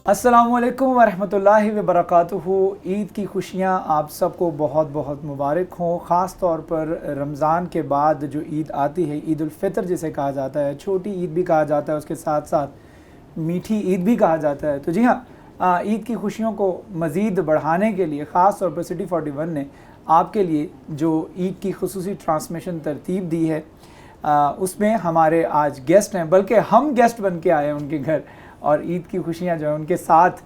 अस्सलामुअलैकुम वरहमतुल्लाहि वबरकातुहू। ईद की खुशियाँ आप सबको बहुत बहुत मुबारक हों। ख़ास तौर पर रमज़ान के बाद जो ईद आती है, ईद उल फ़ितर जिसे कहा जाता है, छोटी ईद भी कहा जाता है, उसके साथ साथ मीठी ईद भी कहा जाता है। तो जी हाँ, ईद की खुशियों को मज़ीद बढ़ाने के लिए ख़ास तौर पर सिटी 41 ने आपके लिए जो ईद की खुसूसी ट्रांसमिशन तरतीब दी है, उसमें हमारे आज गेस्ट हैं, बल्कि हम गेस्ट बन के आए हैं उनके घर और ईद की खुशियाँ जो है उनके साथ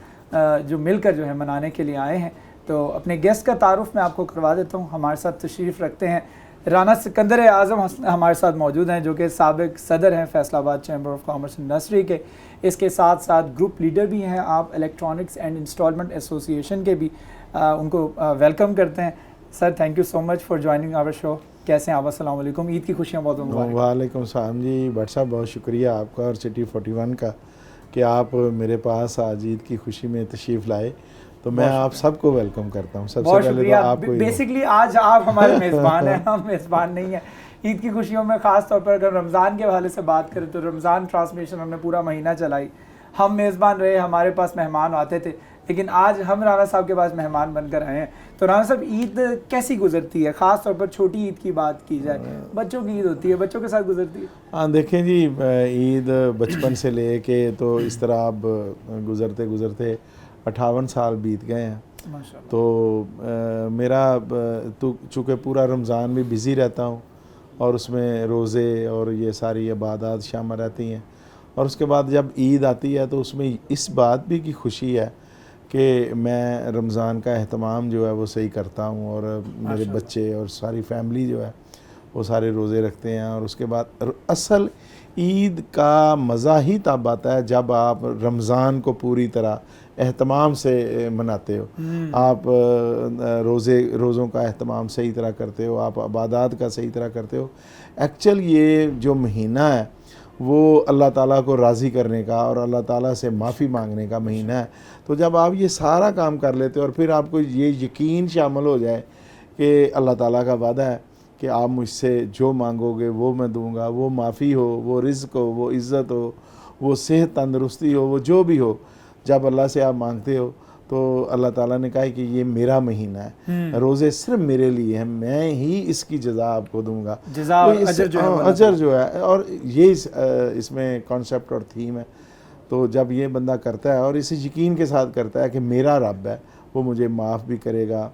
जो मिलकर जो है मनाने के लिए आए हैं। तो अपने गेस्ट का तारुफ मैं आपको करवा देता हूँ। हमारे साथ तशरीफ़ रखते हैं राना सिकंदर आज़म हमारे साथ मौजूद हैं, जो कि साबिक सदर हैं Faisalabad chamber of commerce industry के। इसके साथ साथ ग्रुप लीडर भी हैं आप इलेक्ट्रॉनिक्स एंड इंस्टॉलमेंट एसोसिएशन के भी। उनको वेलकम करते हैं। Sir, thank you so much for joining our show. कैसे हैं आप? अस्सलाम वालेकुम। ईद की खुशियाँ बहुत मुबारक। वालेकुम सलाम जी। भट्ट साहब, बहुत शुक्रिया आपका और सिटी 41 का कि आप मेरे पास आज ईद की खुशी में तशरीफ़ लाए। तो मैं आप सबको वेलकम करता हूँ। सबसे पहले तो आपको बेसिकली आज आप हमारे मेज़बान हैं, हम मेज़बान नहीं हैं। ईद की खुशियों में ख़ास तौर पर अगर रमज़ान के हवाले से बात करें तो रमज़ान ट्रांसमिशन हमने पूरा महीना चलाई, हम मेज़बान रहे, हमारे पास मेहमान आते थे, लेकिन आज हम राना साहब के पास मेहमान बनकर आए हैं। तो राना साहब, ईद कैसी गुजरती है? ख़ास तौर पर छोटी ईद की बात की जाए, बच्चों की ईद होती है, बच्चों के साथ गुजरती है। हाँ, देखें जी, ईद बचपन से ले के तो इस तरह अब गुज़रते गुज़रते 58 साल बीत गए हैं। माशाअल्लाह। तो मेरा तो चूँकि पूरा रमज़ान भी बिज़ी रहता हूँ और उसमें रोज़े और ये सारी इबादत शामिल रहती हैं, और उसके बाद जब ईद आती है तो उसमें इस बात भी की खुशी है कि मैं रमज़ान का अहतमाम जो है वो सही करता हूँ, और मेरे बच्चे और सारी फैमिली जो है वो सारे रोज़े रखते हैं। और उसके बाद असल ईद का मज़ा ही तब आता है जब आप रमज़ान को पूरी तरह एहतमाम से मनाते हो। आप रोज़ों का एहतमाम सही तरह करते हो, आप इबादत का सही तरह करते हो। एक्चुअल ये जो महीना है वो अल्लाह ताला को राज़ी करने का और अल्लाह ताला से माफ़ी मांगने का महीना है। तो जब आप ये सारा काम कर लेते हो और फिर आपको ये यकीन शामिल हो जाए कि अल्लाह ताला का वादा है कि आप मुझसे जो मांगोगे वो मैं दूंगा, वो माफ़ी हो, वो रिज़्क़ हो, वो इज़्ज़त हो, वो सेहत तंदरुस्ती हो, वो जो भी हो, जब अल्लाह से आप मांगते हो तो अल्लाह ताला ने कहा है कि ये मेरा महीना है, रोज़े सिर्फ मेरे लिए हैं, मैं ही इसकी जज़ा आपको दूंगा। जज़ा और अजर जो है, और ये इसमें कॉन्सेप्ट और थीम है। तो जब ये बंदा करता है और इसे यकीन के साथ करता है कि मेरा रब है, वो मुझे माफ़ भी करेगा,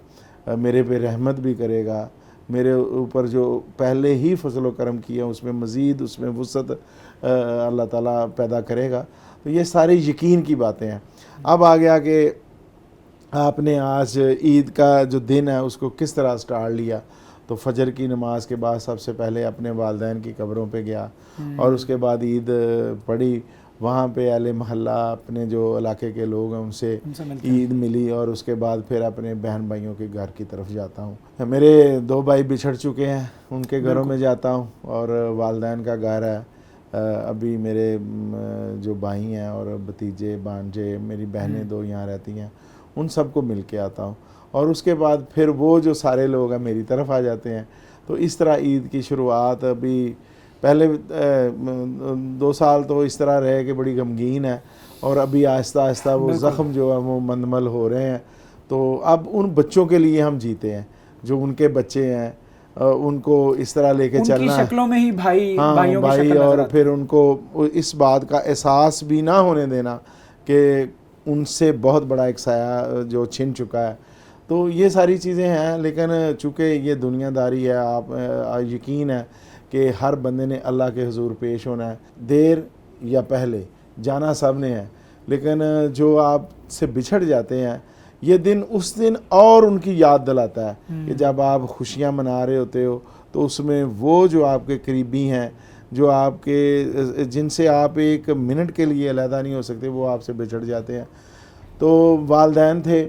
मेरे पे रहमत भी करेगा, मेरे ऊपर जो पहले ही फजल व करम किया उसमें मज़ीद उसमें वुसअत अल्लाह ताला पैदा करेगा। तो ये सारे यकीन की बातें हैं। अब आ गया कि आपने आज ईद का जो दिन है उसको किस तरह स्टार्ट लिया। तो फजर की नमाज के बाद सबसे पहले अपने वालिदैन की कब्रों पे गया और उसके बाद ईद पढ़ी। वहाँ पे अहले महल्ला, अपने जो इलाके के लोग हैं उनसे ईद मिली, और उसके बाद फिर अपने बहन भाइयों के घर की तरफ जाता हूँ। मेरे 2 भाई बिछड़ चुके हैं, उनके घरों में जाता हूँ, और वालिदैन का घर है। अभी मेरे जो भाई हैं और भतीजे भांजे, मेरी बहनें 2 यहाँ रहती हैं, उन सबको मिल के आता हूँ। और उसके बाद फिर वो जो सारे लोग हैं मेरी तरफ आ जाते हैं। तो इस तरह ईद की शुरुआत अभी पहले 2 साल तो इस तरह रहे कि बड़ी गमगीन है, और अभी आहिस्ता आहिस्ता वो ज़ख्म जो है वो मंदमल हो रहे हैं। तो अब उन बच्चों के लिए हम जीते हैं, जो उनके बच्चे हैं, उनको इस तरह लेके चलना है। शक्लों में ही भाइयों भाई, की शक्ल और फिर उनको इस बात का एहसास भी ना होने देना कि उनसे बहुत बड़ा एक साया जो छिन चुका है। तो ये सारी चीज़ें हैं, लेकिन चूँकि ये दुनियादारी है, आप यकीन है कि हर बंदे ने अल्लाह के हुजूर पेश होना है, देर या पहले जाना सब ने है। लेकिन जो आपसे बिछड़ जाते हैं, ये दिन उस दिन और उनकी याद दिलाता है कि जब आप खुशियाँ मना रहे होते हो तो उसमें वो जो आपके करीबी हैं, जो आपके जिनसे आप एक मिनट के लिए अलहदा नहीं हो सकते, वो आपसे बिछड़ जाते हैं। तो वालिदैन थे,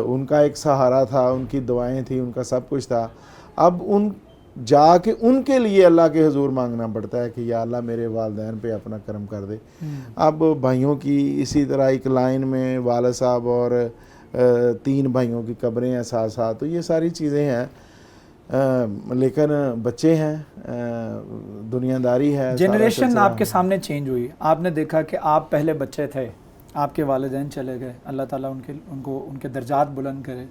उनका एक सहारा था, उनकी दुआएं थी, उनका सब कुछ था। अब उन जाके उनके लिए अल्लाह के हुजूर मांगना पड़ता है कि या अल्लाह मेरे वालिदैन पे अपना करम कर दे। अब भाइयों की इसी तरह एक लाइन में वालिद साहब और 3 भाइयों की कब्रें हैं साथ साथ। तो ये सारी चीज़ें हैं, लेकिन बच्चे हैं, दुनियादारी है। जनरेशन आपके सामने चेंज हुई। आपने देखा कि आप पहले बच्चे थे आपके वालिदैन चले गए, अल्लाह ताला उनके दर्जात बुलंद करे।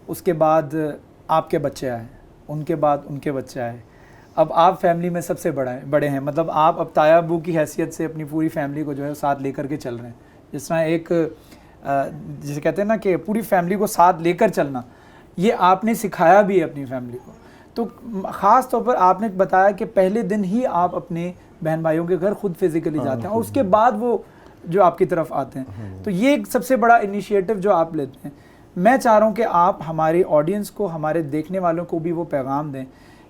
उसके बाद आपके बच्चे आए, उनके बाद उनके बच्चे आए, अब आप फैमिली में सबसे बड़े हैं, मतलब आप अब ताया अबू की हैसियत से अपनी पूरी फैमिली को जो है साथ लेकर के चल रहे हैं। जिस तरह एक जिसे कहते हैं ना कि पूरी फैमिली को साथ लेकर चलना, ये आपने सिखाया भी है अपनी फैमिली को। तो ख़ास तौर पर आपने बताया कि पहले दिन ही आप अपने बहन भाइयों के घर खुद फिज़िकली जाते हैं और उसके बाद वो जो आपकी तरफ आते हैं। तो ये एक सबसे बड़ा इनिशिएटिव जो आप लेते हैं। मैं चाह रहा हूँ कि आप हमारी ऑडियंस को, हमारे देखने वालों को भी वो पैगाम दें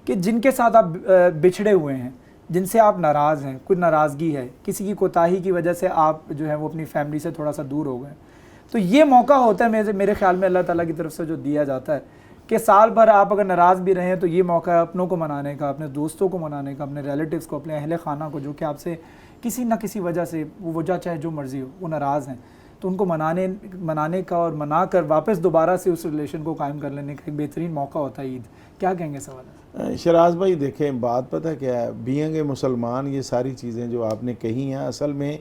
कि जिनके साथ आप बिछड़े हुए हैं, जिनसे आप नाराज़ हैं, कुछ नाराज़गी है, किसी की कोताही की वजह से आप जो है वो अपनी फैमिली से थोड़ा सा दूर हो गए, तो ये मौका होता है मेरे ख्याल में अल्लाह ताला की तरफ से जो दिया जाता है कि साल भर आप अगर नाराज़ भी रहें तो ये मौका है अपनों को मनाने का, अपने दोस्तों को मनाने का, अपने रिलेटिव्स को, अपने अहले खाना को, जो कि आपसे किसी ना किसी वजह से, वो वजह चाहे जो मर्ज़ी हो, वो नाराज़ हैं, तो उनको मनाने का और मना कर वापस दोबारा से उस रिलेशन को कायम कर लेने का एक बेहतरीन मौका होता है ईद। क्या कहेंगे सवाल? शराज भाई देखें, बात पता क्या है, बीइंग ए मुसलमान, ये सारी चीज़ें जो आपने कही हैं असल में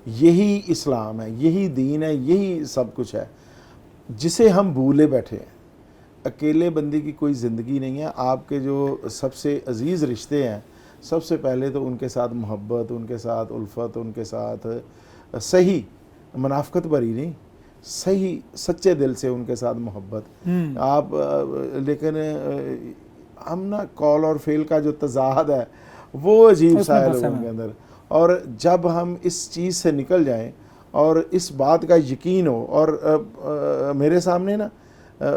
यही इस्लाम है, यही दीन है, यही सब कुछ है जिसे हम भूले बैठे हैं। अकेले बंदे की कोई ज़िंदगी नहीं है। आपके जो सबसे अज़ीज़ रिश्ते हैं, सबसे पहले तो उनके साथ मोहब्बत, उनके साथ उल्फत, उनके साथ सही मुनाफ़क़त भरी नहीं, सही सच्चे दिल से उनके साथ मोहब्बत आप लेकिन हम ना कॉल और फेल का जो तज़ाहद है वो अजीब सा है लोगों के अंदर। और जब हम इस चीज़ से निकल जाएं और इस बात का यकीन हो, और मेरे सामने ना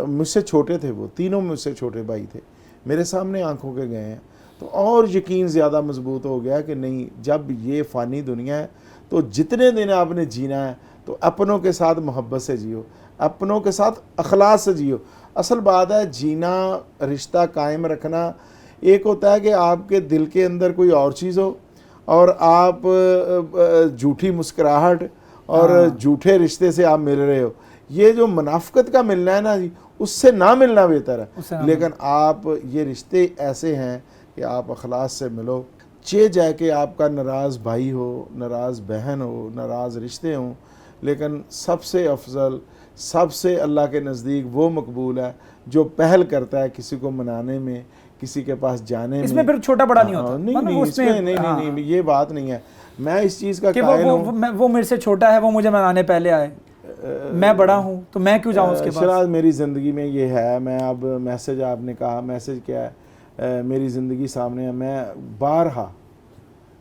मुझसे छोटे थे, वो तीनों मुझसे छोटे भाई थे, मेरे सामने आंखों के गए हैं, तो और यकीन ज़्यादा मजबूत हो गया कि नहीं, जब ये फ़ानी दुनिया है तो जितने दिन आपने जीना है तो अपनों के साथ मोहब्बत से जियो, अपनों के साथ अखलास से जियो। असल बात है जीना, रिश्ता कायम रखना। एक होता है कि आपके दिल के अंदर कोई और चीज़ हो और आप झूठी मुस्कुराहट और झूठे रिश्ते से आप मिल रहे हो। ये जो मुनाफ़क़त का मिलना है ना जी, उससे ना मिलना बेहतर है। लेकिन आप ये रिश्ते ऐसे हैं कि आप अखलास से मिलो, चे जाए कि आपका नाराज़ भाई हो, नाराज़ बहन हो, नाराज़ रिश्ते हों, लेकिन सबसे अफजल, सबसे अल्लाह के नज़दीक वो मकबूल है जो पहल करता है किसी को मनाने में, किसी के पास जाने में। इसमें फिर छोटा बड़ा नहीं होता। नहीं, इसमें नहीं, ये बात नहीं है। मैं इस चीज़ का कायल हूं, वो मेरे से छोटा है, वो मुझे मनाने पहले आए, मैं बड़ा हूं तो मैं क्यों जाऊं उसके पास। शराज, मेरी ज़िंदगी में ये है, मैं अब मैसेज, आपने कहा मैसेज क्या है, मेरी ज़िंदगी सामने है। मैं बारहा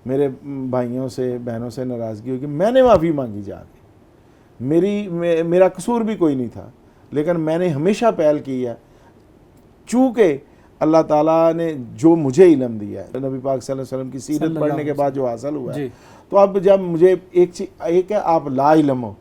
मेरे भाइयों से, बहनों से नाराज़गी होगी, मैंने माफ़ी मांगी जाके, मेरा कसूर भी कोई नहीं था, लेकिन मैंने हमेशा पहल की है, चूँकि अल्लाह ताला ने जो मुझे इल्म दिया है, नबी पाक सल्लल्लाहु अलैहि वसल्लम की सीरत पढ़ने के बाद जो हासिल हुआ है, तो अब जब मुझे एक है आप ला इल्म हो,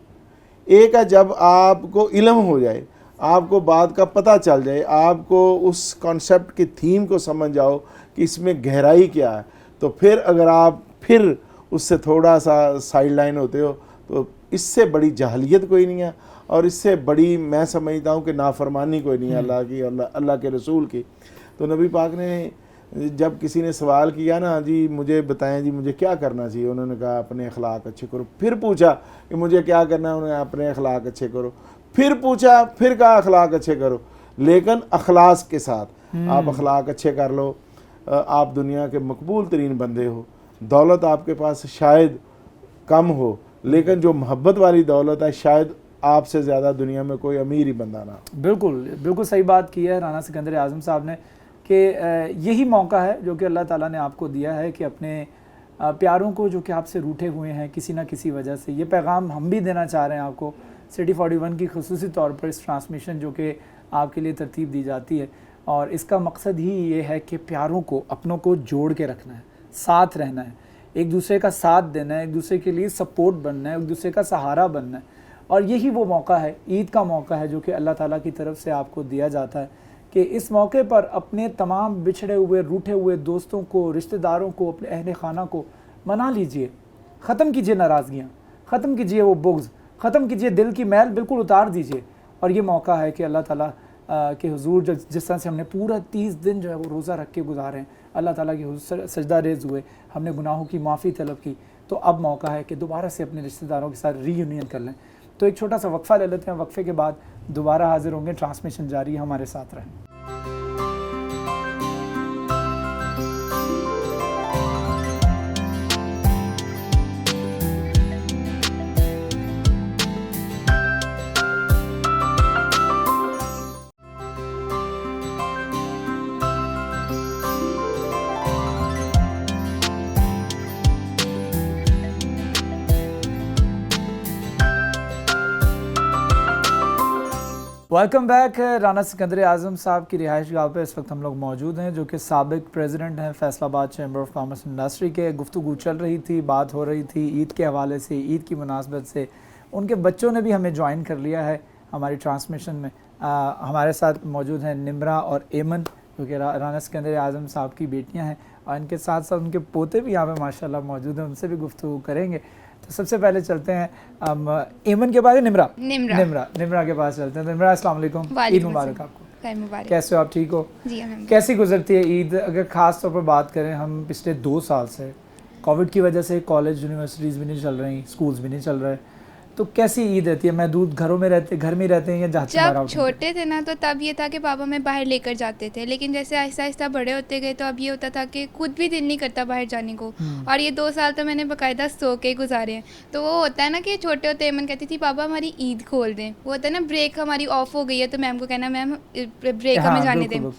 एक है जब आपको इल्म हो जाए, आपको बात का पता चल जाए, आपको उस कॉन्सेप्ट की थीम को समझ जाओ कि इसमें गहराई क्या है, तो फिर अगर आप फिर उससे थोड़ा सा साइड लाइन होते हो तो इससे बड़ी जहलियत कोई नहीं है, और इससे बड़ी मैं समझता हूँ कि नाफरमानी कोई नहीं है अल्लाह की, अल्लाह के रसूल की। तो नबी पाक ने जब किसी ने सवाल किया ना, जी मुझे बताएं जी मुझे क्या करना चाहिए, उन्होंने कहा अपने अखलाक अच्छे करो। फिर पूछा कि मुझे क्या करना है, उन्होंने अपने अखलाक अच्छे करो। फिर पूछा, फिर कहा अखलाक अच्छे करो, लेकिन अखलास के साथ। आप अखलाक अच्छे कर लो, आप दुनिया के मकबूल तरीन बंदे हो। दौलत आपके पास शायद कम हो, लेकिन जो मोहब्बत वाली दौलत है, शायद आपसे ज़्यादा दुनिया में कोई अमीर ही बंदा ना। बिल्कुल सही बात की है राना सिकंदर आज़म साहब ने कि यही मौका है जो कि अल्लाह ताला ने आपको दिया है कि अपने प्यारों को जो कि आपसे रूठे हुए हैं किसी ना किसी वजह से, ये पैगाम हम भी देना चाह रहे हैं आपको। सिटी 41 की खुसूसी तौर पर इस ट्रांसमिशन जो कि आपके लिए तरतीब दी जाती है, और इसका मकसद ही ये है कि प्यारों को, अपनों को जोड़ के रखना है, साथ रहना है, एक दूसरे का साथ देना है, एक दूसरे के लिए सपोर्ट बनना है, एक दूसरे का सहारा बनना है। और यही वो मौका है, ईद का मौका है जो कि अल्लाह ताला की तरफ से आपको दिया जाता है कि इस मौके पर अपने तमाम बिछड़े हुए, रूठे हुए दोस्तों को, रिश्तेदारों को, अपने अहले खाना को मना लीजिए। ख़त्म कीजिए नाराज़गियाँ, ख़त्म कीजिए वो बुग़्ज़, ख़त्म कीजिए दिल की मैल, बिल्कुल उतार दीजिए। और ये मौका है कि अल्लाह ताला के हुजूर जिस तरह से हमने पूरा 30 दिन जो है वो रोज़ा रख के गुजारे हैं, अल्लाह ताला के हुजूर सजदा रेज़ हुए, हमने गुनाहों की माफ़ी तलब की, तो अब मौका है कि दोबारा से अपने रिश्तेदारों के साथ रीयूनियन कर लें। तो एक छोटा सा वक्फा ले लेते हैं, वक्फे के बाद दोबारा हाजिर होंगे। ट्रांसमिशन जारी है, हमारे साथ रहें। Welcome back. राना सिकंदर आज़म साहब की रिहाइश गाह पे इस वक्त हम लोग मौजूद हैं, जो कि साबिक प्रेसिडेंट हैं Faisalabad chamber of commerce industry के। गुफ्तगू चल रही थी, बात हो रही थी ईद के हवाले से, ईद की मुनासबत से। उनके बच्चों ने भी हमें ज्वाइन कर लिया है हमारी ट्रांसमिशन में। हमारे साथ मौजूद हैं निम्रा और एमन, जो कि राना सिकंदर आज़म साहब की बेटियाँ हैं, और इनके साथ साथ उनके पोते भी यहाँ पे माशाल्लाह मौजूद हैं, उनसे भी गुफ्तगू करेंगे। तो सबसे पहले चलते हैं एमन के बाद निम्रा के पास चलते हैं। तो निम्रा, अस्सलाम वालेकुम, ईद मुबारक आपको। कैसे हो आप, ठीक हो? जी, कैसी गुजरती है ईद? अगर ख़ास तौर पर बात करें, हम पिछले 2 साल से कोविड की वजह से कॉलेज यूनिवर्सिटीज़ भी नहीं चल रही, स्कूल्स भी नहीं चल रहे, तो कैसी ईद रहती है? महदूद घर में रहते हैं या जाते हैं? जब छोटे थे ना तो तब ये था कि पापा हमें बाहर लेकर जाते थे, लेकिन जैसे आहिस्ता आहिस्ता बड़े होते गए तो अब ये होता था कि खुद भी दिल नहीं करता बाहर जाने को। और ये 2 साल तो मैंने बाकायदा सो के गुजारे हैं। तो वो होता है ना कि छोटे होते मन कहती थी पापा हमारी ईद खोल दें, वो होता है ना ब्रेक हमारी ऑफ हो गई है तो मैम को कहना मैम ब्रेक हमें जाने दें।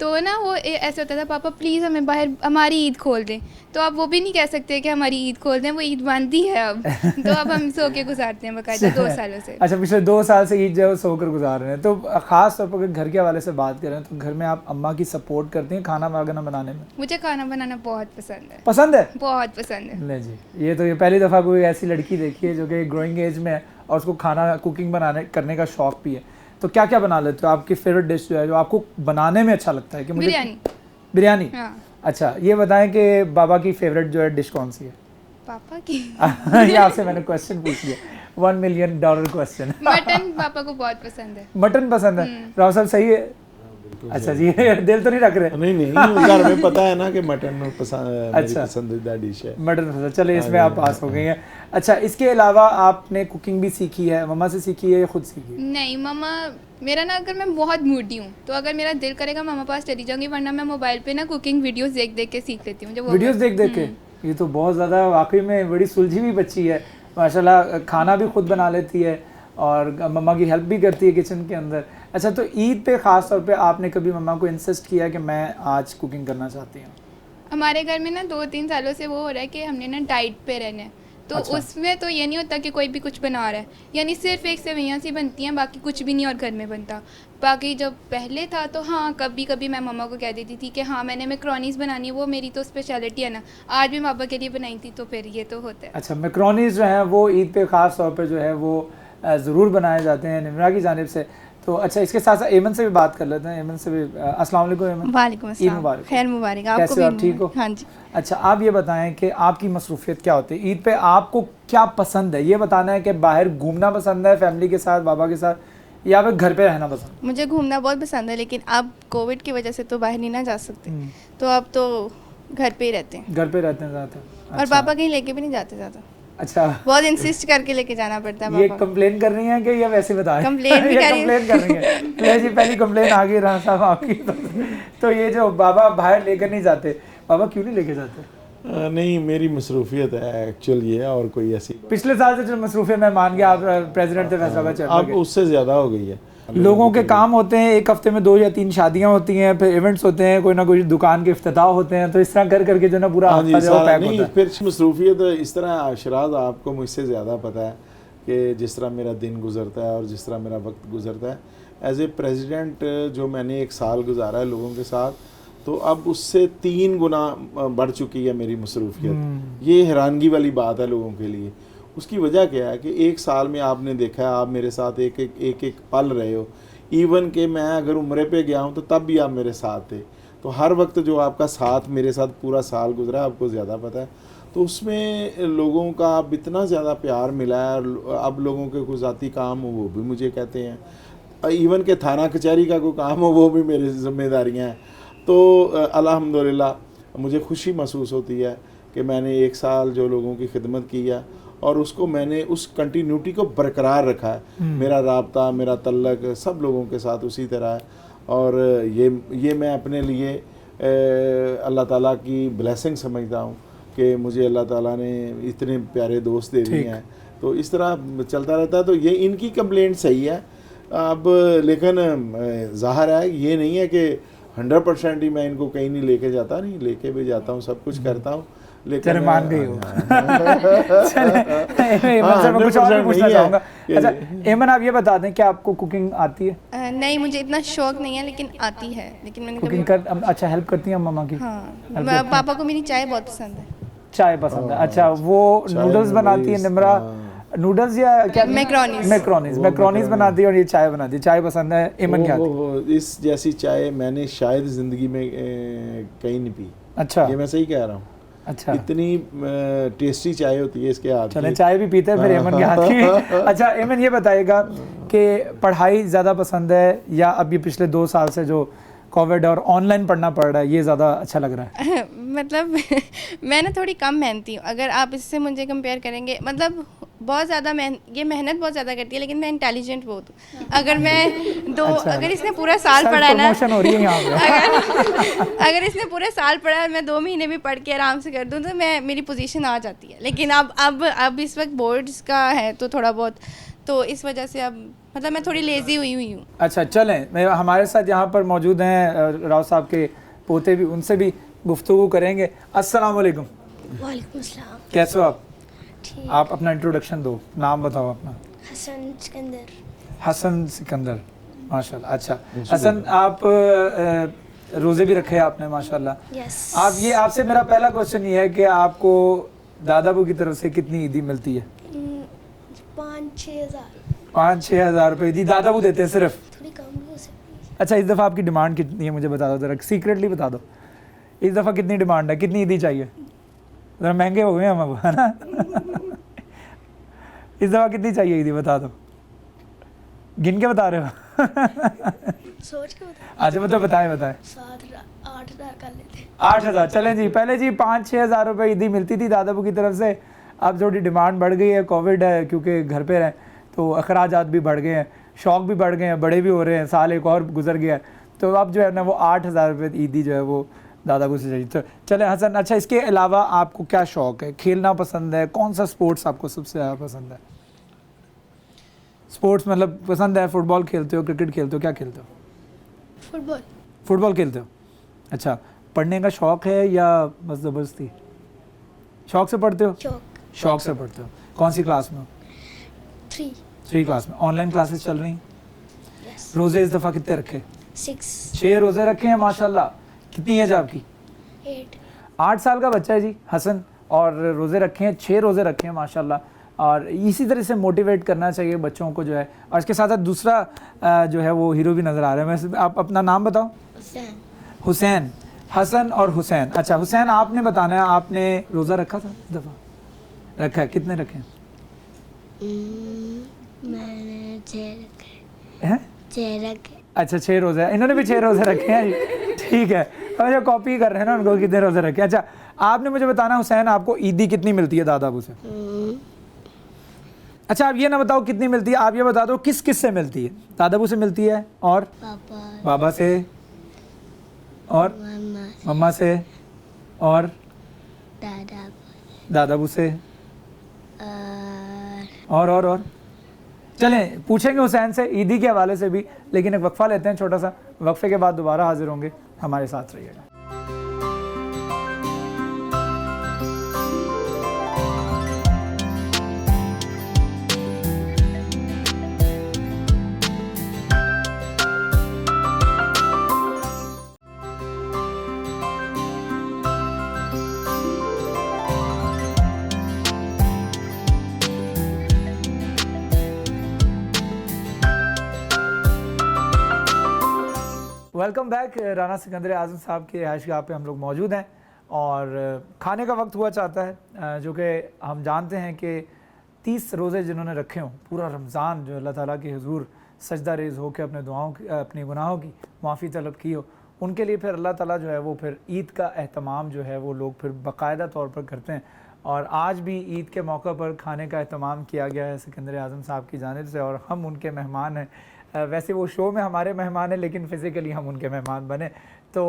तो ना वो ऐसे होता था पापा प्लीज़ हमें बाहर हमारी ईद खोल दें। तो अब वो भी नहीं कह सकते कि हमारी ईद खोल दें, वो ईद बंदी है अब। तो अब हम सो के गुजारते हैं बाकायदा 2 सालों से। अच्छा, पिछले 2 साल से ईद जो है सो कर गुजार रहे हैं। तो ख़ास तौर पर घर के हवाले से बात करें तो घर में आप अम्मा की सपोर्ट करती हैं खाना वगैरह बनाने में? मुझे खाना बनाना बहुत पसंद है। पसंद है? बहुत पसंद है। ले जी, ये तो ये पहली दफ़ा कोई ऐसी लड़की देखी है जो कि ग्रोइंग एज में है और उसको खाना कुकिंग करने का शौक भी है। तो क्या क्या बना लेते हो? आपकी फेवरेट डिश जो है, जो आपको बनाने में अच्छा लगता है? कि मुझे बिरयानी। हाँ। अच्छा, ये बताएं कि बाबा की फेवरेट जो है डिश कौन सी है? पापा की ये आपसे मैंने क्वेश्चन पूछ लिया, $1 मिलियन क्वेश्चन। मटन पापा को बहुत पसंद है। मटन पसंद है? राव साहब सही है? अच्छा जी, दिल तो नहीं रख रहे? नहीं, घर में पता है ना कि मटन मेरी पसंदीदा डिश है। मटन पसंद, चलिए इसमें आप पास हो गई हैं। अच्छा, इसके अलावा आपने कुकिंग भी सीखी है? मम्मा से सीखी है या खुद सीखी है? नहीं, मम्मा मेरा ना, अगर मैं बहुत मूडी हूँ तो अगर मेरा दिल करेगा मम्मा पास चली जाऊंगी, वरना मैं मोबाइल पे ना कुकिंग वीडियोस देख देख के सीख लेती हूँ। वीडियोस देख देख के? ये तो बहुत ज़्यादा वाकई में बड़ी सुलझी हुई बच्ची है माशाल्लाह। खाना भी खुद बना लेती है और मम्मा की हेल्प भी करती है किचन के अंदर। अच्छा, तो ईद पे ख़ास तौर पे आपने कभी मम्मा को इंसिस्ट किया कि मैं आज कुकिंग करना चाहती हूँ? हमारे घर में ना 2-3 सालों से वो हो रहा है कि हमने ना डाइट पे रहना है, तो अच्छा। उसमें तो ये नहीं होता कि कोई भी कुछ बना रहा है, यानी सिर्फ एक सेवइयाँ सी बनती हैं, बाकी कुछ भी नहीं और घर में बनता। बाकी जब पहले था तो हाँ, कभी कभी मैं मम्मा को कह देती थी कि हाँ मैंने मैक्रोनीज बनानी है, वो मेरी तो स्पेशलिटी है ना, आज भी पापा के लिए बनाई थी, तो फिर ये तो होता है। अच्छा, मैक्रोनीज जो है वो ईद पे ख़ास तौर पे जो है वो ज़रूर बनाए जाते हैं निम्रा की जानिब से। तो अच्छा, इसके साथ साथ एमन से भी बात कर लेते हैं। एमन से भी अस्सलाम वालेकुम। एमन, वालेकुम अस्सलाम, ईद मुबारक। खैर मुबारक। आपको भी? आप ठीक हो? हाँ जी। अच्छा, आप ये बताएं कि आपकी मसरूफियत क्या होती है ईद पे? आपको क्या पसंद है? ये बताना है कि बाहर घूमना पसंद है फैमिली के साथ, बाबा के साथ, या फिर घर पे रहना पसंद? मुझे घूमना बहुत पसंद है, लेकिन अब कोविड की वजह से तो बाहर नहीं ना जा सकते, तो अब तो घर पे ही रहते हैं। घर पे रहते हैं ज़्यादा? और पापा कहीं लेके भी नहीं जाते ज़्यादा। अच्छा, बहुत इंसिस्ट करके लेके जाना पड़ता है। ये कंप्लेन कर रही हैं कि या वैसे बता रही हैं? कंप्लेन भी कर रही हैं। ले जी, पहली कंप्लेन आ गई राना साहब आपकी। तो ये जो बाबा बाहर लेकर नहीं जाते, बाबा क्यों नहीं लेके जाते? नहीं, मेरी मसरूफियत है एक्चुअल ये, और कोई ऐसी पिछले साल से जो मसरूफियत मैं मान गया, आप प्रेसिडेंट थे फैसलाबाद चैम्बर अब के, उससे ज़्यादा हो गई है। लोगों के काम होते हैं, एक हफ्ते में 2 या 3 शादियां होती हैं, फिर इवेंट्स होते हैं, कोई ना कोई दुकान के इफ्तिताह होते हैं, तो इस तरह कर करके जो ना पूरा हफ्ता जो है पैक होता है। फिर मसरूफियत इस तरह, शराज आपको मुझसे ज़्यादा पता है कि जिस तरह मेरा दिन गुजरता है और जिस तरह मेरा वक्त गुजरता है एज ए प्रेसिडेंट, जो मैंने 1 साल गुजारा है लोगों के साथ, तो अब उससे 3 गुना बढ़ चुकी है मेरी मसरूफियत। ये हैरानगी वाली बात है लोगों के लिए। उसकी वजह क्या है कि 1 साल में आपने देखा है, आप मेरे साथ एक पल रहे हो। इवन कि मैं अगर उम्रे पे गया हूँ तो तब भी आप मेरे साथ थे। तो हर वक्त जो आपका साथ मेरे साथ पूरा साल गुजरा, आपको ज़्यादा पता है। तो उसमें लोगों का अब इतना ज़्यादा प्यार मिला है, और अब लोगों के कोई ज़ाती काम हो वो भी मुझे कहते हैं, इवन के थाना कचहरी का कोई काम हो वो भी मेरी जिम्मेदारियाँ हैं। तो अल्हम्दुलिल्लाह मुझे खुशी महसूस होती है कि मैंने 1 साल जो लोगों की खिदमत की है और उसको मैंने उस कंटिन्यूटी को बरकरार रखा है। मेरा राब्ता, मेरा तल्लक सब लोगों के साथ उसी तरह है। और ये मैं अपने लिए अल्लाह ताला की ब्लेसिंग समझता हूँ कि मुझे अल्लाह ताला ने इतने प्यारे दोस्त दे दिए हैं। तो इस तरह चलता रहता है। तो ये इनकी कंप्लेंट सही है। अब लेकिन ज़ाहिर है ये नहीं है कि 100% ही मैं इनको कहीं नहीं लेके जाता, नहीं लेके भी जाता हूँ, सब कुछ करता हूँ, लेकिन चले मान गई हो। चले एमन से मैं कुछ और भी पूछना चाहूँगा। अच्छा एमन, आप ये बता दें कि आपको कुकिंग आती है? नहीं, मुझे इतना शौक नहीं है, लेकिन आती है। लेकिन मैंने कुकिंग कर अच्छा हेल्प करती हैं मम्मा की? हाँ, पापा को मेरी चाय बहुत पसंद है। चाय पसंद है, अच्छा। वो नूडल्स बनाती है निमरा, नूडल्स या क्या? मैक्रोनीज बनाती है और ये चाय बनाती है। चाय पसंद है। एमन क्या? इस जैसी चाय मैंने शायद ज़िंदगी में कहीं नहीं पी। अच्छा, ये मैं सही कह रहा हूँ? अच्छा, इतनी टेस्टी चाय होती है इसके हाथ की। चले चाय भी पीते हैं फिर एमन के हाथ की। अच्छा एमन ये बताइएगा कि पढ़ाई ज़्यादा पसंद है या अब ये पिछले 2 साल से जो कोविड और ऑनलाइन पढ़ना पड़ रहा है ये ज़्यादा अच्छा लग रहा है? मतलब मैं ना थोड़ी कम मेहनती हूँ, अगर आप इससे मुझे कंपेयर करेंगे। मतलब बहुत ज़्यादा ये मेहनत बहुत ज़्यादा करती है, लेकिन मैं इंटेलिजेंट बहुत हूँ। अगर मैं अगर इसने पूरा साल पढ़ा है ना, हो रही है यहाँ पे। अगर इसने पूरे साल पढ़ा है और मैं 2 महीने भी पढ़ के आराम से कर दूँ तो मेरी पोजीशन आ जाती है। लेकिन अब इस वक्त बोर्ड्स का है तो थोड़ा बहुत, तो इस वजह से अब मतलब मैं थोड़ी लेज़ी हुई हूँ। अच्छा चलें, हमारे साथ यहाँ पर मौजूद हैं राव साहब के पोते भी, उनसे भी गुफ्तगू करेंगे। अस्सलाम वालेकुम। वालेकुम सलाम। कैसे हो आप? ठीक। आप अपना इंट्रोडक्शन दो, नाम बताओ अपना। हसन सिकंदर। हसन सिकंदर, माशाल्लाह। अच्छा हसन, आप रोज़े भी रखे हैं आपने माशाल्लाह। यस। आपसे मेरा पहला क्वेश्चन ये है कि आपको दादाबू की तरफ से कितनी ईदी मिलती है? 5-6 हज़ार। 5-6 हज़ार रुपये ईदी दादाबू देते हैं सिर्फ? थोड़ी कम भी हो सकती है। अच्छा इस दफ़ा आपकी डिमांड कितनी है मुझे बता दो ज़रा, सीक्रेटली बता दो। इस दफ़ा कितनी डिमांड है, कितनी ईदी चाहिए? ज़रा महंगे हो गए हम अब, है ना? इस दफ़ा कितनी चाहिए ईदी बता दो, गिन के बता रहे हो? सोच के बता। अच्छा मतलब बताएं। 7-8 हज़ार कर लेते। 8 हज़ार, चलें जी। पहले जी 5-6 हज़ार रुपये ईदी मिलती थी दादाबू की तरफ से, अब थोड़ी डिमांड बढ़ गई है, कोविड है, क्योंकि घर पे रहें तो अखराजात भी बढ़ गए हैं, शौक भी बढ़ गए हैं, बड़े भी हो रहे हैं, साल एक और गुजर गया है, तो अब जो है ना वो 8 हज़ार रुपये ईदी जो है वो दादाबू से चाहिए। तो चले हसन, अच्छा इसके अलावा आपको क्या शौक़ है? खेलना पसंद है? कौन सा स्पोर्ट्स आपको सबसे ज़्यादा पसंद है? स्पोर्ट्स मतलब पसंद है, फुटबॉल खेलते हो, क्रिकेट खेलते हो, क्या खेलते हो? फुटबॉल। फुटबॉल खेलते हो, अच्छा। पढ़ने का शौक़ है या बस ज़बरदस्ती? शौक़ से पढ़ते हो? शौक़ से पढ़ते हो। कौन सी क्लास में हो? 3 क्लास में। ऑनलाइन क्लासेस चल रही हैं? यस। रोज़े इस दफ़ा कितने रखे? 6 रोज़े रखे हैं माशाल्लाह। कितनी एज आपकी? 8 साल का बच्चा है जी हसन, और रोज़े रखे हैं, 6 रोज़े रखे हैं माशाल्लाह। और इसी तरह से मोटिवेट करना चाहिए बच्चों को जो है। और इसके साथ साथ दूसरा जो है वो हीरो भी नज़र आ रहा है। मैं आप अपना नाम बताओ। हुसैन। हसन और हुसैन। अच्छा हुसैन, आपने बताना है, आपने रोज़ा रखा था इस दफ़ा? रखा है, कितने रखे हैं? मैंने 6 रखे हैं? 6 रखे। अच्छा 6 रोज़े, इन्होंने भी 6 रोज़े रखे हैं, ठीक है। और जो कॉपी कर रहे हैं ना उनको कितने रोज़े रखे हैं। अच्छा आपने मुझे बताना हुसैन, आपको ईदी कितनी मिलती है दादाबू से? अच्छा आप ये ना बताओ कितनी मिलती है, आप ये बता दो किस किस से मिलती है? दादाबू से मिलती है और बाबा से और मम्मा से और दादाबू से और चलें पूछेंगे हुसैन से ईदी के हवाले से भी, लेकिन एक वक्फा लेते हैं छोटा सा। वक्फे के बाद दोबारा हाजिर होंगे, हमारे साथ रहिएगा। Welcome back. राना सिकंदर आज़म साहब के आयशगाह पे हम लोग मौजूद हैं और खाने का वक्त हुआ चाहता है, जो कि हम जानते हैं कि 30 रोज़े जिन्होंने रखे हों, पूरा रमज़ान जो अल्लाह ताला के हुजूर सजदा रेज़ हो के अपने दुआओं की, अपने गुनाहों की माफ़ी तलब की हो, उनके लिए फिर अल्लाह ताला जो है वो फिर ईद का एहतमाम जो है वो लोग फिर बाकायदा तौर पर करते हैं। और आज भी ईद के मौका पर खाने का एहतमाम किया गया है सिकंदर आज़म साहब की जानिब से, और हम उनके मेहमान हैं। वैसे वो शो में हमारे मेहमान हैं, लेकिन फ़िज़िकली हम उनके मेहमान बने। तो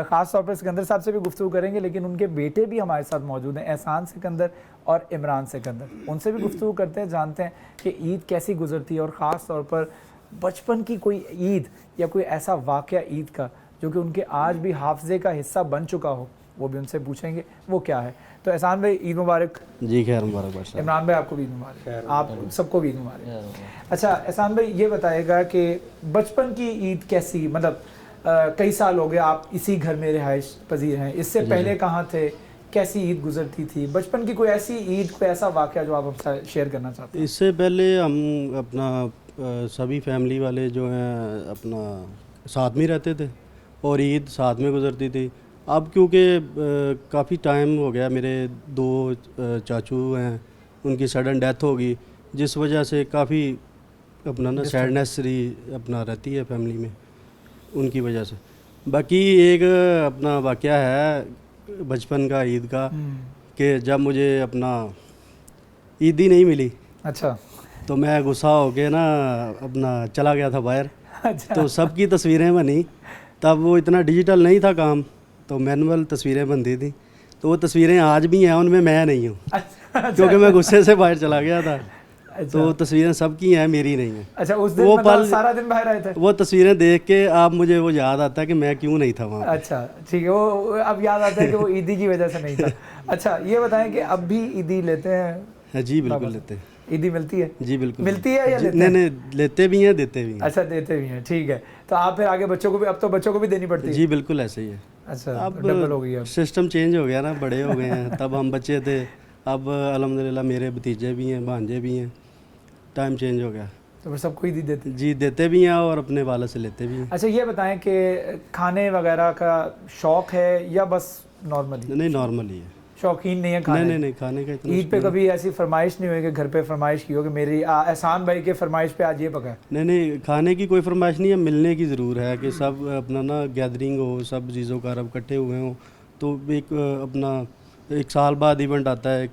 ख़ास तौर पर सिकंदर साहब से भी गुफ्तगू करेंगे, लेकिन उनके बेटे भी हमारे साथ मौजूद हैं, एहसान सिकंदर और इमरान सिकंदर। उनसे भी गुफ्तगू करते हैं, जानते हैं कि ईद कैसी गुजरती है, और ख़ास तौर पर बचपन की कोई ईद या कोई ऐसा वाक़या ईद का जो कि उनके आज भी हाफ़ज़े का हिस्सा बन चुका हो, वो भी उनसे पूछेंगे वो क्या है। तो एहसान भाई, ईद मुबारक। जी खैर मुबारक। इमरान भाई, आपको भी ईद मुबारक, आप सबको भी ईद मुबारक। अच्छा एहसान भाई, ये बताइएगा कि बचपन की ईद कैसी, मतलब कई साल हो गए आप इसी घर में रिहाइश पजीर हैं, इससे पहले कहाँ थे, कैसी ईद गुजरती थी, बचपन की कोई ऐसी ईद, कोई ऐसा वाक़या जो आप हमसे शेयर करना चाहते हैं? इससे पहले हम अपना सभी फैमिली वाले जो हैं अपना साथ में रहते थे और ईद साथ में गुजरती थी। अब क्योंकि काफ़ी टाइम हो गया, मेरे 2 चाचू हैं, उनकी सडन डेथ हो गई, जिस वजह से काफ़ी अपना ना सैडनेस अपना रहती है फैमिली में उनकी वजह से। बाकी एक अपना वाक़या है बचपन का ईद का कि जब मुझे अपना ईद ही नहीं मिली, अच्छा, तो मैं गुस्सा हो के ना अपना चला गया था बाहर। अच्छा, तो सबकी तस्वीरें बनी, तब वो इतना डिजिटल नहीं था काम, तो मैनुअल तस्वीरें बनती थी। तो वो तस्वीरें आज भी हैं, उनमें मैं नहीं हूँ, अच्छा, क्योंकि मैं गुस्से से बाहर चला गया था। अच्छा, तो तस्वीरें सबकी हैं, मेरी नहीं है। अच्छा, उस दिन वो मतलब पल, सारा दिन बाहर आए थे? वो तस्वीरें देख के अब मुझे वो याद आता है कि मैं क्यों नहीं था वहाँ। अच्छा, ठीक है, वो अब याद आता है कि वो ईदी की वजह से नहीं था। अच्छा, ये बताएं कि अब भी ईदी लेते हैं? जी बिल्कुल लेते हैं। ईदी मिलती है? जी बिल्कुल मिलती है या लेते नहीं हैं? नहीं, लेते भी हैं देते भी हैं। अच्छा, देते भी हैं, ठीक है। तो आप फिर आगे बच्चों को भी, अब तो बच्चों को भी देनी पड़ती है? जी बिल्कुल ऐसे ही है। अच्छा, अब डबल हो गई है। सिस्टम चेंज हो गया ना, बड़े हो गए हैं। तब हम बच्चे थे, अब अल्हम्दुलिल्लाह मेरे भतीजे भी हैं, भांजे भी हैं, टाइम चेंज हो गया। तो फिर सबको ईदी देते हैं? जी देते भी हैं और अपने वाले से लेते भी हैं। अच्छा, ये बताएं कि खाने वगैरह का शौक है या बस नॉर्मली? नहीं नॉर्मल ही है, शौकीन नहीं है खाने? नहीं खाने का इतना ईद पे कभी ऐसी फरमाइश नहीं हुई कि घर पे फरमाइश की हो कि मेरी एहसान भाई के फरमाइश पे आज ये पका है? नहीं खाने की कोई फरमाइश नहीं है, मिलने की ज़रूर है कि सब अपना ना गैदरिंग हो, सब चीज़ों का अरब इकट्ठे हुए हों। तो एक अपना 1 साल बाद इवेंट आता है,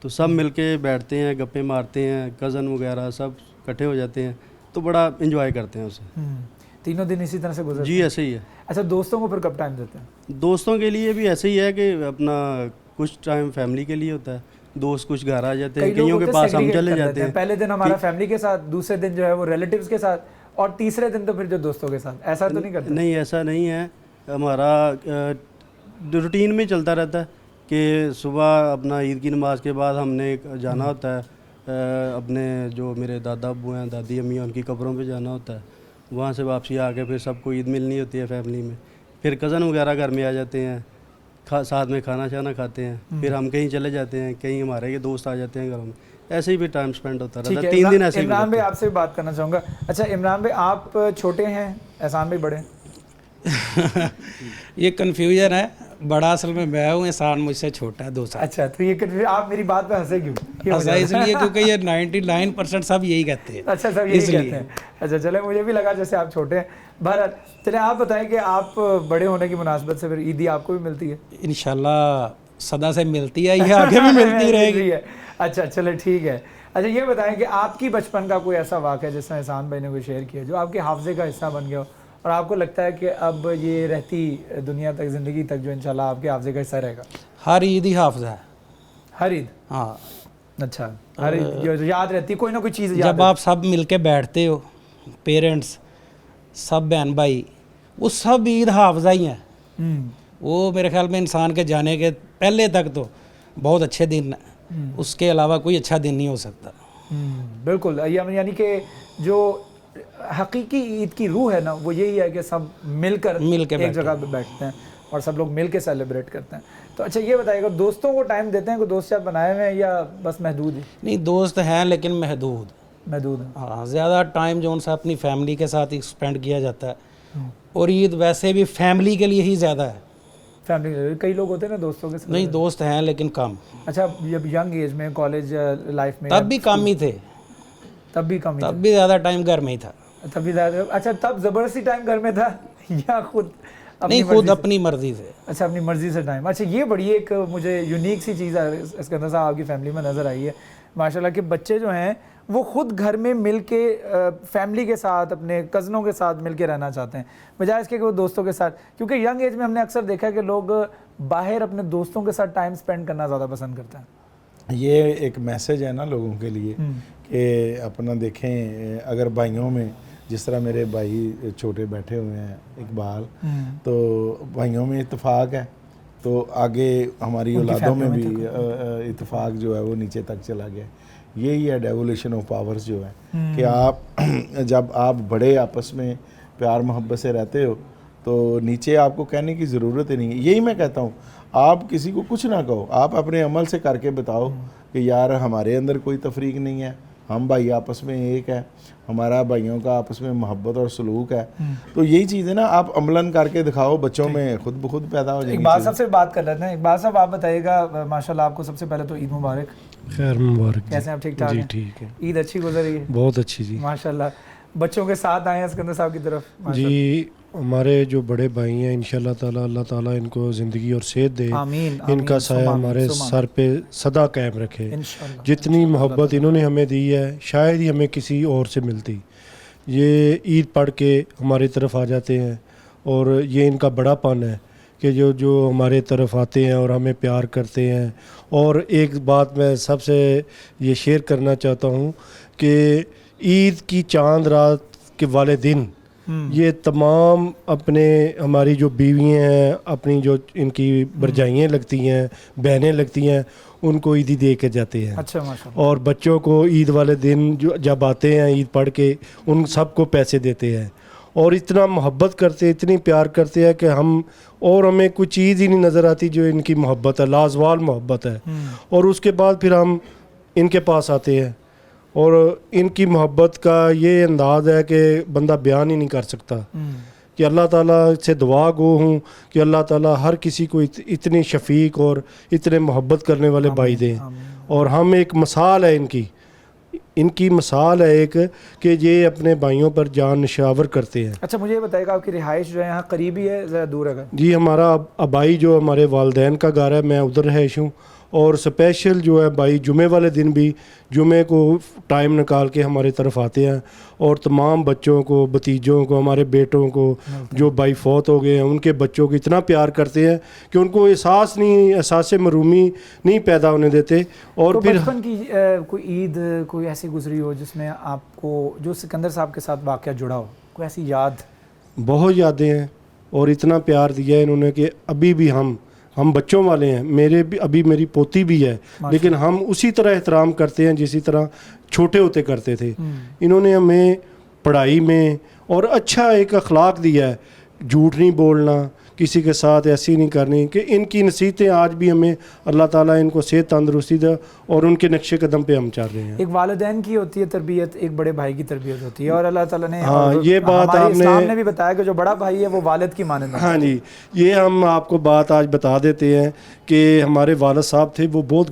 तो सब मिलके बैठते हैं, गप्पे मारते हैं, कज़न वगैरह सब इकट्ठे हो जाते हैं, तो बड़ा इन्जॉय करते हैं उसे। तीनों दिन इसी तरह से गुजरते जी हैं? ऐसे ही है। अच्छा, दोस्तों को फिर कब टाइम देते हैं? दोस्तों के लिए भी ऐसे ही है कि अपना कुछ टाइम फैमिली के लिए होता है, दोस्त कुछ घर आ जाते हैं, कईयों के पास हम चले जाते हैं। पहले दिन हमारा फैमिली के साथ, दूसरे दिन जो है वो रिलेटिव्स के साथ, और तीसरे दिन तो फिर जो दोस्तों के साथ। ऐसा तो नहीं करते? नहीं ऐसा नहीं है, हमारा रूटीन में चलता रहता है कि सुबह अपना ईद की नमाज के बाद हमने जाना होता है, अपने जो मेरे दादा अब्बू हैं, दादी अम्मी हैं, उनकी कब्रों पे जाना होता है। वहाँ से वापसी आके फिर सबको ईद मिलनी होती है फैमिली में। फिर कज़न वगैरह घर में आ जाते हैं, साथ में खाना शाना खाते हैं। फिर हम कहीं चले जाते हैं, कहीं हमारे के दोस्त आ जाते हैं घरों में, ऐसे ही भी टाइम स्पेंड होता रहता है। 3 दिन ऐसे ही। इमरान भाई, आपसे भी बात करना चाहूँगा। अच्छा इमरान भाई, आप छोटे हैं, एहसान भाई बड़े हैं? ये कन्फ्यूजन है, बड़ा असल में मैं हूँ, एहसान मुझसे छोटा है 2 साल। अच्छा, तो ये आप मेरी बात पे हंसे क्यों? ऐसा इसलिए क्योंकि ये 99% सब यही कहते हैं। अच्छा, सब यही कहते हैं। अच्छा, चले, मुझे भी लगा जैसे आप छोटे हैं। भारत, चले आप बताएं कि आप बड़े होने की मुनासबत से फिर ईदी आपको भी मिलती है? इंशाल्लाह सदा से मिलती है, ये आगे भी मिलती रहेगी। अच्छा, चले ठीक है। अच्छा, ये बताएं कि आपकी बचपन का कोई ऐसा वाक़या जिसने एहसान भाई ने कोई शेयर किया जो आपके हाफ़ज़े का हिस्सा बन गया हो, और आपको लगता है कि अब ये रहती दुनिया तक, ज़िंदगी तक जो इंशाल्लाह आपके हाफ़ज़े का हिस्सा रहेगा? हर ईद ही हाफ़ज़ा है। हर ईद? हाँ। अच्छा, हर ईद जो याद रहती है, कोई ना कोई चीज़ याद जब आप सब मिलके बैठते हो, पेरेंट्स सब बहन भाई, वो सब ईद हाफ़ज़ा ही हैं। वो मेरे ख्याल में इंसान के जाने के पहले तक तो बहुत अच्छे दिन, उसके अलावा कोई अच्छा दिन नहीं हो सकता। बिल्कुल, यानी कि जो हकीकी ईद की रूह है ना, वो यही है कि सब मिलकर एक जगह पे बैठते हैं और सब लोग मिल के सेलिब्रेट करते हैं। तो अच्छा, ये बताइएगा, दोस्तों को टाइम देते हैं, कोई दोस्त याद बनाए हुए हैं या बस महदूद ही? नहीं, दोस्त हैं लेकिन महदूद है। हाँ, ज़्यादा टाइम जो उनसे अपनी फैमिली के साथ ही स्पेंड किया जाता है। और ईद वैसे भी फैमिली के लिए ही ज़्यादा है। फैमिली, कई लोग होते हैं ना दोस्तों के साथ? नहीं, दोस्त हैं लेकिन कम। अच्छा, जब यंग एज में, कॉलेज लाइफ में, तब भी कम ही थे। तब भी कम ही? तब भी ज़्यादा टाइम घर में ही था। तब भी ज़्यादा? अच्छा, तब ज़बरदस्ती टाइम घर में था या खुद नहीं, मर्जी खुद से? अपनी मर्जी से। अच्छा, अपनी मर्जी से टाइम। अच्छा, ये बड़ी एक मुझे यूनिक सी चीज़ सिकंदर साहब आपकी फैमिली में नज़र आई है माशाल्लाह, कि बच्चे जो हैं वो खुद घर में मिल के फैमिली के साथ, अपने कज़नों के साथ मिल के रहना चाहते हैं बजाय इसके कि वो दोस्तों के साथ, क्योंकि यंग एज में हमने अक्सर देखा है कि लोग बाहर अपने दोस्तों के साथ टाइम स्पेंड करना ज़्यादा पसंद करते हैं। ये एक मैसेज है ना लोगों के लिए कि अपना देखें, अगर भाइयों में जिस तरह मेरे भाई छोटे बैठे हुए हैं इकबाल, तो भाइयों में इत्तेफाक है, तो आगे हमारी औलादों में भी इत्तेफाक जो है वो नीचे तक चला गया। यही है डेवोल्यूशन ऑफ पावर्स जो है कि आप जब आप बड़े आपस में प्यार मोहब्बत से रहते हो तो नीचे आपको कहने की ज़रूरत ही नहीं है। यही मैं कहता हूँ, आप किसी को कुछ ना कहो, आप अपने अमल से करके बताओ कि यार हमारे अंदर कोई तफरीक नहीं है, हम भाई आपस में एक है, हमारा भाइयों का आपस में मोहब्बत और सलूक है। तो यही चीज़ है ना, आप अमलन करके दिखाओ, बच्चों में खुद ब खुद पैदा हो जाएगी। इकबाल साहब से बात कर लेते हैं। इकबाल साहब, आप बताइएगा, माशाल्लाह आपको सबसे पहले तो ईद मुबारक। खैर मुबारक। कैसे हैं आप? ठीक ठाक जी हैं? ठीक है, ईद अच्छी गुजरी है? बहुत अच्छी जी। माशाल्लाह। बच्चों के साथ आए हैं सिकंदर साहब की तरफ? जी, हमारे जो बड़े भाई हैं इंशाल्लाह ताला, अल्लाह ताला इनको ज़िंदगी और सेहत दे, आमीन, इनका आमीन, साया सुमा, हमारे सुमा। सर पे सदा कायम रखे। इंशाल्लाह। जितनी मोहब्बत इन्होंने हमें दी है शायद ही हमें किसी और से मिलती। ये ईद पढ़ के हमारी तरफ आ जाते हैं और ये इनका बड़ापन है कि जो जो हमारे तरफ आते हैं और हमें प्यार करते हैं। और एक बात मैं सबसे ये शेयर करना चाहता हूँ कि ईद की चांद रात के वाले दिन ये तमाम अपने हमारी जो बीवियाँ हैं, अपनी जो इनकी भरजाइयाँ लगती हैं, बहनें लगती हैं, उनको ईदी दे के जाते हैं। अच्छा, माशाल्लाह। और बच्चों को ईद वाले दिन जो जब आते हैं ईद पढ़ के, उन सबको पैसे देते हैं और इतना मोहब्बत करते हैं, इतनी प्यार करते हैं कि हमें कोई चीज़ ही नहीं नज़र आती जो इनकी मोहब्बत है, लाजवाल मोहब्बत है। और उसके बाद फिर हम इनके पास आते हैं और इनकी मोहब्बत का ये अंदाज़ है कि बंदा बयान ही नहीं कर सकता। कि अल्लाह ताला से दुआ गो हूँ कि अल्लाह ताला हर किसी को इतनी शफीक और इतने मोहब्बत करने वाले भाई दें। और हम एक मिसाल है इनकी मिसाल है एक कि ये अपने भाइयों पर जान निशावर करते हैं। अच्छा, मुझे ये बताइएगा, आपकी रिहाइश जो है यहाँ करीबी है, ज़रा दूर है? जी, हमारा अबाई जो हमारे वालदैन का घर है, मैं उधर रहायश हूँ। और स्पेशल जो है भाई जुमे वाले दिन भी जुमे को टाइम निकाल के हमारे तरफ आते हैं और तमाम बच्चों को, भतीजों को, हमारे बेटों को जो भाई फौत हो गए हैं उनके बच्चों को इतना प्यार करते हैं कि उनको एहसास मरूमी नहीं पैदा होने देते। और तो फिर बचपन की कोई ईद कोई ऐसी गुजरी हो जिसमें आपको, जो सिकंदर साहब के साथ वाक़या जुड़ा हो, कोई ऐसी याद? बहुत यादें हैं और इतना प्यार दिया है इन्होंने कि अभी भी हम बच्चों वाले हैं। अभी मेरी पोती भी है, लेकिन हम उसी तरह एहतराम करते हैं जिसी तरह छोटे होते करते थे। इन्होंने हमें पढ़ाई में और अच्छा एक अखलाक दिया है, झूठ नहीं बोलना, किसी के साथ ऐसी नहीं करनी, कि इनकी नसीहतें आज भी हमें अल्लाह ताला इनको सेहत तंदुरुस्ती दे और उनके नक्शे कदम पे हम चल रहे हैं। एक वालिदैन की होती है तरबियत, एक बड़े भाई की तरबियत होती है, और अल्लाह ताला ने, हाँ, और ये बात हमारे इस्लाम आपने ने भी बताया कि जो बड़ा भाई है वो वालिद की मानंद है। हाँ जी, ये हम आपको बात आज बता देते हैं कि हमारे वालिद साहब थे, वो बहुत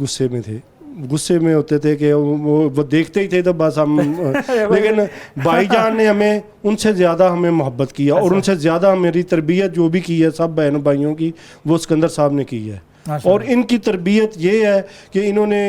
गुस्से में होते थे कि वो देखते ही थे तो बस हम लेकिन भाईजान ने हमें उनसे ज़्यादा हमें मोहब्बत किया और उनसे ज़्यादा मेरी तरबियत जो भी की है सब बहनों भाइयों की, वो सिकंदर साहब ने की है। और इनकी तरबियत ये है कि इन्होंने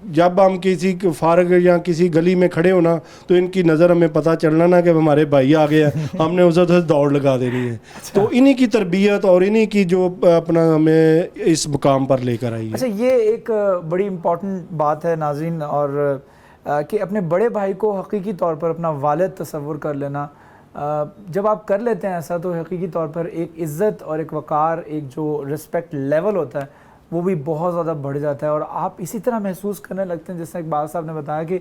जब हम किसी फारग या किसी गली में खड़े होना तो इनकी नज़र हमें पता चलना ना कि हमारे भाई आ गए हैं, हमने उधर दौड़ लगा देनी है। तो इन्हीं की तरबियत और इन्हीं की जो अपना हमें इस मुकाम पर लेकर आई है। अच्छा, ये एक बड़ी इम्पॉर्टेंट बात है नाज़रीन, और कि अपने बड़े भाई को हकीकी तौर पर अपना वालिद तसव्वुर कर लेना। जब आप कर लेते हैं ऐसा तो हकीकी तौर पर एक इज़्ज़त और एक वक़ार, एक जो रिस्पेक्ट लेवल होता है वो भी बहुत ज़्यादा बढ़ जाता है, और आप इसी तरह महसूस करने लगते हैं जैसे इकबाल साहब ने बताया कि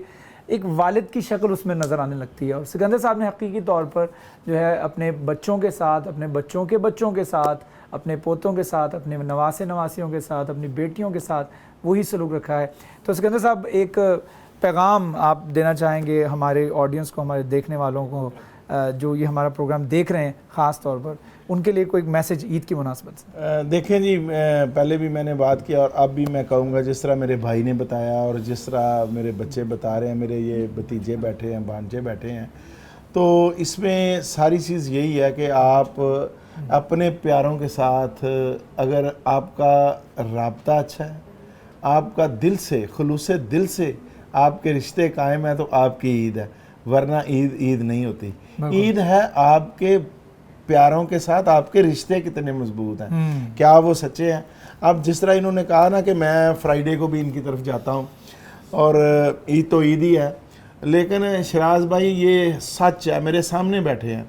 एक वालिद की शक्ल उसमें नज़र आने लगती है। और सिकंदर साहब ने हकीकी तौर पर जो है अपने बच्चों के साथ, अपने बच्चों के बच्चों के साथ, अपने पोतों के साथ, अपने नवासियों के साथ, अपनी बेटियों के साथ वही सलूक रखा है। तो सिकंदर साहब, एक पैगाम आप देना चाहेंगे हमारे ऑडियंस को, हमारे देखने वालों को जो ये हमारा प्रोग्राम देख रहे हैं ख़ास तौर पर, उनके लिए कोई मैसेज ईद की मुनासबत से? देखें जी, पहले भी मैंने बात की और अब भी मैं कहूँगा, जिस तरह मेरे भाई ने बताया और जिस तरह मेरे बच्चे बता रहे हैं, मेरे ये भतीजे बैठे हैं, भांजे बैठे हैं, तो इसमें सारी चीज़ यही है कि आप अपने प्यारों के साथ अगर आपका राब्ता अच्छा है, आपका दिल से खुलूसे दिल से आपके रिश्ते कायम है, तो आपकी ईद है, वरना ईद नहीं होती। ईद है आपके प्यारों के साथ आपके रिश्ते कितने मजबूत हैं, क्या वो सच्चे हैं। अब जिस तरह इन्होंने कहा ना कि मैं फ्राइडे को भी इनकी तरफ जाता हूँ और ईद तो ईद ही है, लेकिन शराज भाई ये सच है, मेरे सामने बैठे हैं,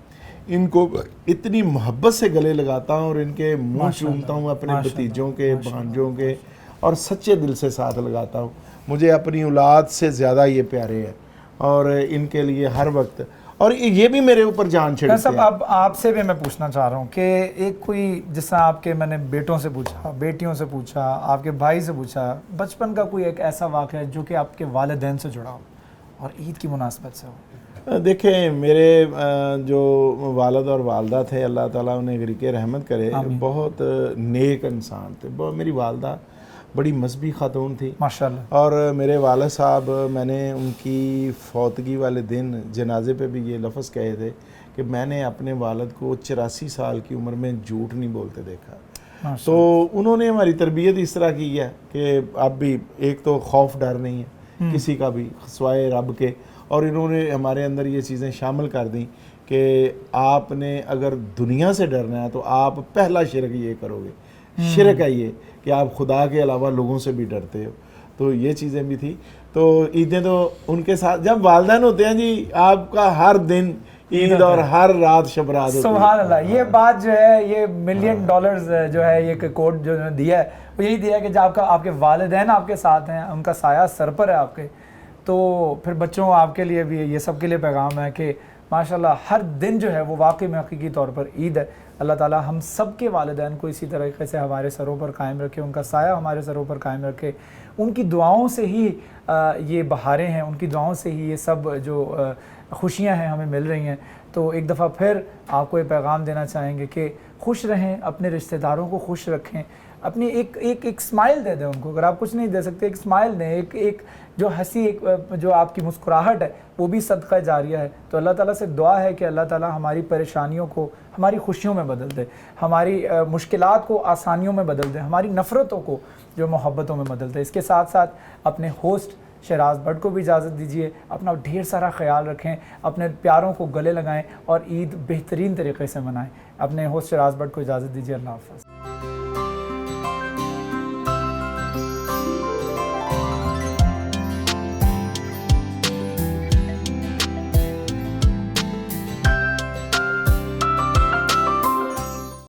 इनको इतनी मोहब्बत से गले लगाता हूँ और इनके मुंह चूमता हूँ अपने भतीजों के, भांजों के, और सच्चे दिल से साथ लगाता हूँ। मुझे अपनी औलाद से ज़्यादा ये प्यारे हैं और इनके लिए हर वक्त, और ये भी मेरे ऊपर जान छिड़कते सब। हैं। अब आपसे भी मैं पूछना चाह रहा हूँ कि एक कोई, जैसा आपके मैंने बेटों से पूछा, बेटियों से पूछा, आपके भाई से पूछा, बचपन का कोई एक ऐसा वाक़या है जो कि आपके वालिदैन से जुड़ा हो और ईद की मुनासबत से हो? देखें, मेरे जो वालिद और वालदा थे, अल्लाह ताला उन्हें ग़रीक़े रहमत करे, बहुत नेक इंसान थे। बहुत, मेरी वालदा बड़ी मजहबी ख़ातून थी माशाल्लाह, और मेरे वालिद साहब, मैंने उनकी फौतगी वाले दिन जनाजे पे भी ये लफ्ज़ कहे थे कि मैंने अपने वालिद को 84 साल की उम्र में झूठ नहीं बोलते देखा। तो उन्होंने हमारी तरबियत इस तरह की है कि अब भी एक तो खौफ डर नहीं है किसी का भी सिवाय रब के, और इन्होंने हमारे अंदर ये चीज़ें शामिल कर दी कि आपने अगर दुनिया से डरना है तो आप पहला शिरक ये करोगे, शिरक है ये कि आप खुदा के अलावा लोगों से भी डरते हो। तो ये चीज़ें भी थी। तो ईदें तो उनके साथ जब वालिदैन होते हैं जी, आपका हर दिन ईद और हर रात शब रात होती है। सुभान अल्लाह। ये बात जो है, ये $1,000,000 जो है, ये कोड जो दिया है वो यही दिया है कि जब आपके वालिदैन आपके साथ हैं, उनका साया सर पर है आपके, तो फिर बच्चों आपके लिए भी ये सब के लिए पैगाम है कि माशाल्लाह हर दिन जो है वो वाकई में हकीकी तौर पर ईद है। अल्लाह ताला हम सब के वालिदैन को इसी तरीके से हमारे सरों पर कायम रखे, उनका साया हमारे सरों पर कायम रखे। उनकी दुआओं से ही ये बहारें हैं, उनकी दुआओं से ही ये सब जो खुशियाँ हैं हमें मिल रही हैं। तो एक दफ़ा फिर आपको ये पैगाम देना चाहेंगे कि खुश रहें, अपने रिश्तेदारों को खुश रखें, अपनी एक स्माइल दे दें उनको। अगर आप कुछ नहीं दे सकते, एक स्माइल दें, एक जो हंसी, एक जो आपकी मुस्कुराहट है वो भी सदका जारिया है। तो अल्लाह ताला से दुआ है कि अल्लाह ताला हमारी परेशानियों को हमारी खुशियों में बदल दे, हमारी मुश्किलात को आसानियों में बदल दे, हमारी नफ़रतों को जो मोहब्बतों में बदल दे। इसके साथ साथ अपने होस्ट शराज भट्ट को भी इजाज़त दीजिए। अपना ढेर सारा ख्याल रखें, अपने प्यारों को गले लगाएं और ईद बेहतरीन तरीके से मनाएं। अपने होस्ट शराज भट्ट को इजाज़त दीजिए। अल्लाह हाफ़िज़।